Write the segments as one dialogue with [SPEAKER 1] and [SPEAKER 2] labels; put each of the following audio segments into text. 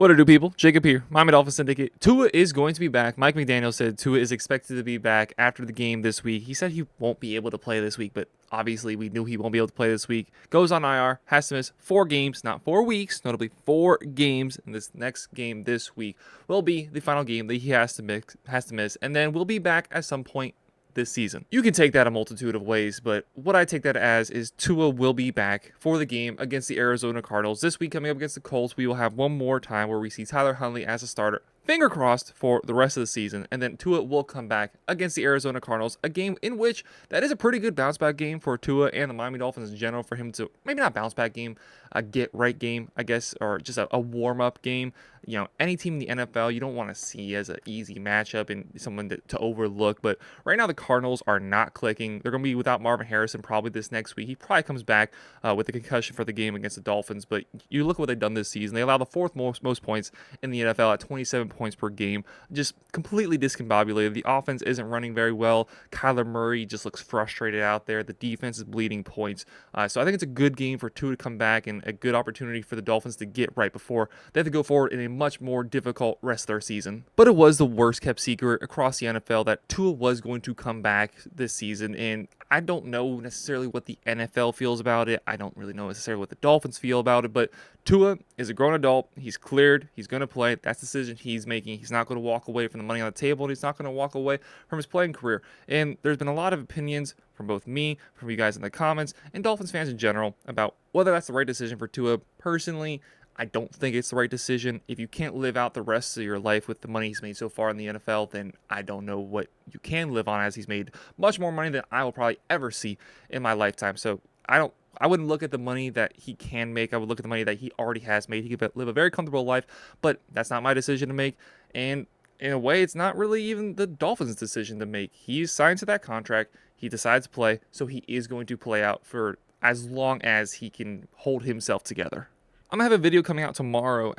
[SPEAKER 1] What to do, people? Jacob here, Miami Dolphins Syndicate. Tua is going to be back. Mike McDaniel said Tua is expected to be back after the game this week. He said he won't be able to play this week, but obviously we knew he won't be able to play this week. Goes on IR, has to miss 4 games, not 4 weeks, notably 4 games. And this next game this week will be the final game that he has to miss, and then we'll be back at some point this season. You can take that a multitude of ways, but what I take that as is Tua will be back for the game against the Arizona Cardinals. This week coming up against the Colts, we will have one more time where we see Tyler Huntley as a starter. Finger crossed for the rest of the season, and then Tua will come back against the Arizona Cardinals, a game in which that is a pretty good bounce back game for Tua and the Miami Dolphins in general, for him to maybe not bounce back game, a get right game, I guess, or just a warm up game. You know, any team in the NFL you don't want to see as an easy matchup and someone to overlook. But right now the Cardinals are not clicking. They're going to be without Marvin Harrison probably this next week. He probably comes back with a concussion for the game against the Dolphins. But you look at what they've done this season. They allow the fourth most points in the NFL at 27 points per game. Just completely discombobulated. The offense isn't running very well. Kyler Murray just looks frustrated out there. The defense is bleeding points. So I think it's a good game for Tua to come back and a good opportunity for the Dolphins to get right before they have to go forward in a much more difficult rest of their season. But it was the worst kept secret across the NFL that Tua was going to come back this season, and I don't know necessarily what the NFL feels about it. I don't really know necessarily what the Dolphins feel about it, but Tua is a grown adult. He's cleared. He's going to play. That's the decision he's making. He's not going to walk away from the money on the table, and he's not going to walk away from his playing career. And there's been a lot of opinions from both me, from you guys in the comments, and Dolphins fans in general about whether that's the right decision for Tua. Personally, I don't think it's the right decision. If you can't live out the rest of your life with the money he's made so far in the NFL, then I don't know what you can live on, as he's made much more money than I will probably ever see in my lifetime. So I wouldn't look at the money that he can make. I would look at the money that he already has made. He could live a very comfortable life, but that's not my decision to make. And in a way, it's not really even the Dolphins' decision to make. He's signed to that contract. He decides to play, so he is going to play out for as long as he can hold himself together. I'm gonna have a video coming out tomorrow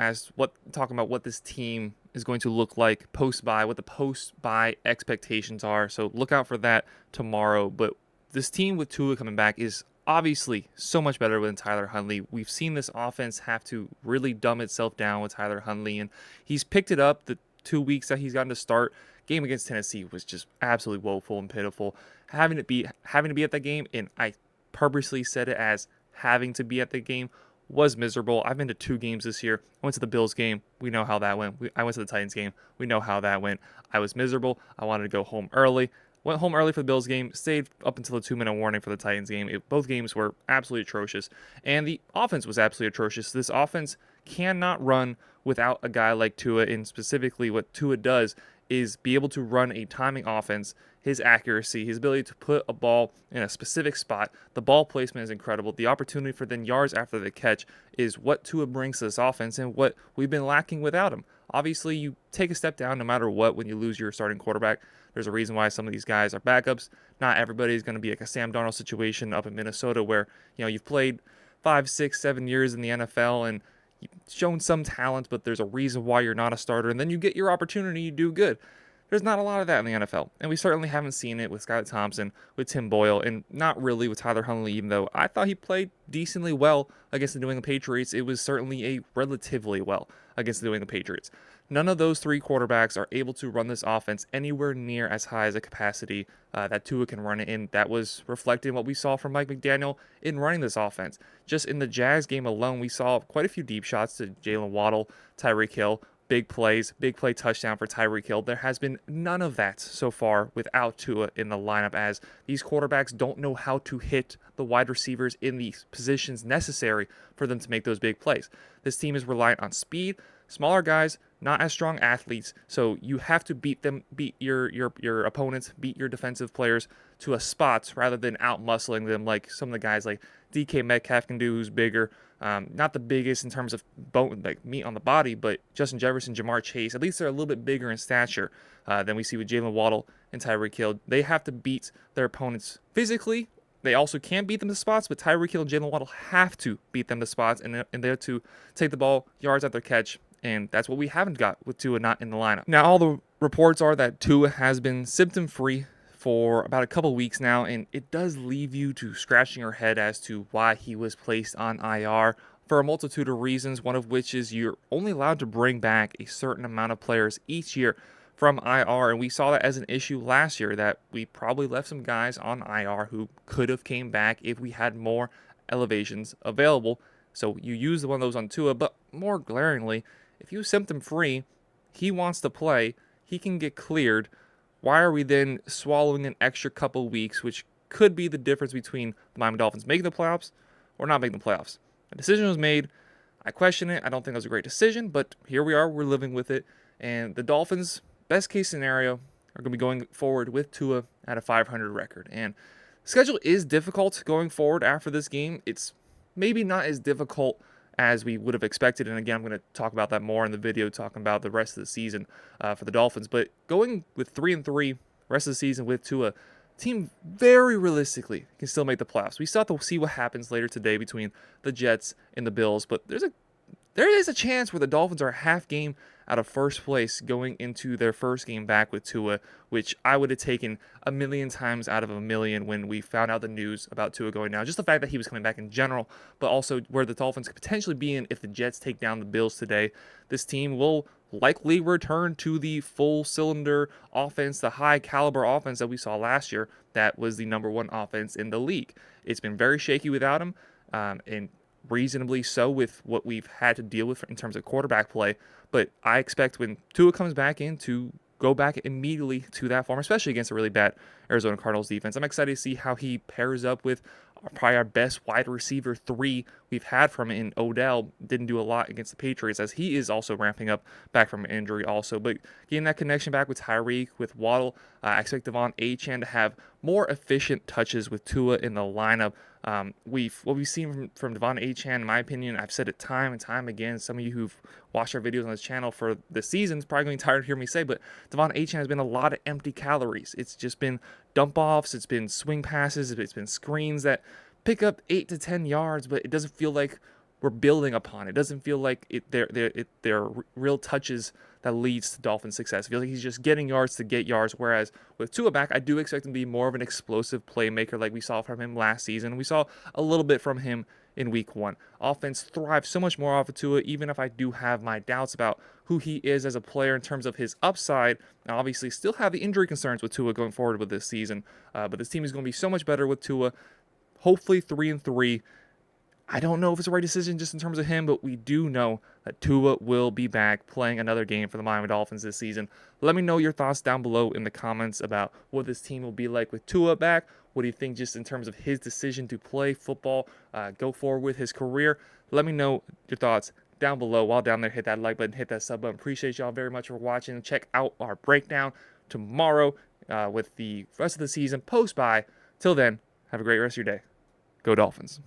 [SPEAKER 1] talking about what this team is going to look like post-bye, what the post-bye expectations are. So look out for that tomorrow. But this team with Tua coming back is obviously so much better than Tyler Huntley. We've seen this offense have to really dumb itself down with Tyler Huntley, and he's picked it up. The 2 weeks that he's gotten to start, game against Tennessee was just absolutely woeful and pitiful. Having to be at that game, and I purposely said it as having to be at the game, was miserable. I've been to 2 games this year. I went to the Bills game. We know how that went. I went to the Titans game. We know how that went. I was miserable. I wanted to go home early. Went home early for the Bills game. Stayed up until the 2-minute warning for the Titans game. Both games were absolutely atrocious. And the offense was absolutely atrocious. This offense cannot run without a guy like Tua. And specifically what Tua does is be able to run a timing offense. His accuracy, his ability to put a ball in a specific spot, the ball placement is incredible. The opportunity for then yards after the catch is what Tua brings to this offense and what we've been lacking without him. Obviously, you take a step down no matter what when you lose your starting quarterback. There's a reason why some of these guys are backups. Not everybody is going to be like a Sam Darnold situation up in Minnesota where, you've played 5, 6, 7 years in the NFL and you've shown some talent, but there's a reason why you're not a starter. And then you get your opportunity, you do good. There's not a lot of that in the NFL, and we certainly haven't seen it with Skylar Thompson, with Tim Boyle, and not really with Tyler Huntley, even though I thought he played decently well against the New England Patriots. It was certainly a relatively well against the New England Patriots. None of those 3 quarterbacks are able to run this offense anywhere near as high as a capacity that Tua can run it in. That was reflected in what we saw from Mike McDaniel in running this offense. Just in the Jags game alone, we saw quite a few deep shots to Jalen Waddle, Tyreek Hill, big plays, big play touchdown for Tyreek Hill. There has been none of that so far without Tua in the lineup, as these quarterbacks don't know how to hit the wide receivers in the positions necessary for them to make those big plays. This team is reliant on speed, smaller guys, not as strong athletes, so you have to beat your opponents, beat your defensive players to a spot rather than out-muscling them like some of the guys like DK Metcalf can do, who's bigger. Not the biggest in terms of bone, like meat on the body, but Justin Jefferson, Jamar Chase, at least they're a little bit bigger in stature than we see with Jalen Waddle and Tyreek Hill. They have to beat their opponents physically. They also can beat them to spots, but Tyreek Hill and Jalen Waddle have to beat them to spots, and they're to take the ball yards after catch. And that's what we haven't got with Tua not in the lineup. Now, all the reports are that Tua has been symptom-free for about a couple weeks now, and it does leave you to scratching your head as to why he was placed on IR for a multitude of reasons, one of which is you're only allowed to bring back a certain amount of players each year from IR, and we saw that as an issue last year, that we probably left some guys on IR who could have came back if we had more elevations available. So you use one of those on Tua, but more glaringly, if you symptom free, he wants to play, he can get cleared. Why are we then swallowing an extra couple weeks, which could be the difference between the Miami Dolphins making the playoffs or not making the playoffs? A decision was made. I question it. I don't think it was a great decision, but here we are. We're living with it. And the Dolphins, best case scenario, are going to be going forward with Tua at a 500 record. And the schedule is difficult going forward after this game. It's maybe not as difficult as we would have expected. And again, I'm going to talk about that more in the video, talking about the rest of the season for the Dolphins. But going with 3-3 rest of the season with Tua, team very realistically can still make the playoffs. We still have to see what happens later today between the Jets and the Bills, but there is a chance where the Dolphins are a half game out of first place going into their first game back with Tua, which I would have taken a million times out of a million when we found out the news about Tua going down. Just the fact that he was coming back in general, but also where the Dolphins could potentially be in if the Jets take down the Bills today. This team will likely return to the full cylinder offense, the high caliber offense that we saw last year. That was the number one offense in the league. It's been very shaky without him, and reasonably so with what we've had to deal with in terms of quarterback play. But I expect when Tua comes back in to go back immediately to that form, especially against a really bad Arizona Cardinals defense. I'm excited to see how he pairs up with probably our best wide receiver 3 we've had from in Odell. Didn't do a lot against the Patriots, as he is also ramping up back from an injury also. But getting that connection back with Tyreek, with Waddle, I expect Devon Achane to have more efficient touches with Tua in the lineup. What we've seen from Devon Achane, in my opinion, I've said it time and time again. Some of you who've watched our videos on this channel for the season is probably going to be tired of hearing me say, but Devon Achane has been a lot of empty calories. It's just been dump offs, it's been swing passes, it's been screens that pick up 8 to 10 yards, but it doesn't feel like we're building upon it. It doesn't feel like they're real touches that leads to Dolphins' success. It feels like he's just getting yards to get yards, whereas with Tua back, I do expect him to be more of an explosive playmaker like we saw from him last season. We saw a little bit from him in week 1. Offense thrives so much more off of Tua, even if I do have my doubts about who he is as a player in terms of his upside. I obviously still have the injury concerns with Tua going forward with this season, but this team is going to be so much better with Tua. Hopefully 3-3. I don't know if it's the right decision just in terms of him, but we do know that Tua will be back playing another game for the Miami Dolphins this season. Let me know your thoughts down below in the comments about what this team will be like with Tua back. What do you think just in terms of his decision to play football, go forward with his career? Let me know your thoughts down below. While down there, hit that like button, hit that sub button. Appreciate y'all very much for watching. Check out our breakdown tomorrow with the rest of the season post-bye. Till then, have a great rest of your day. Go Dolphins.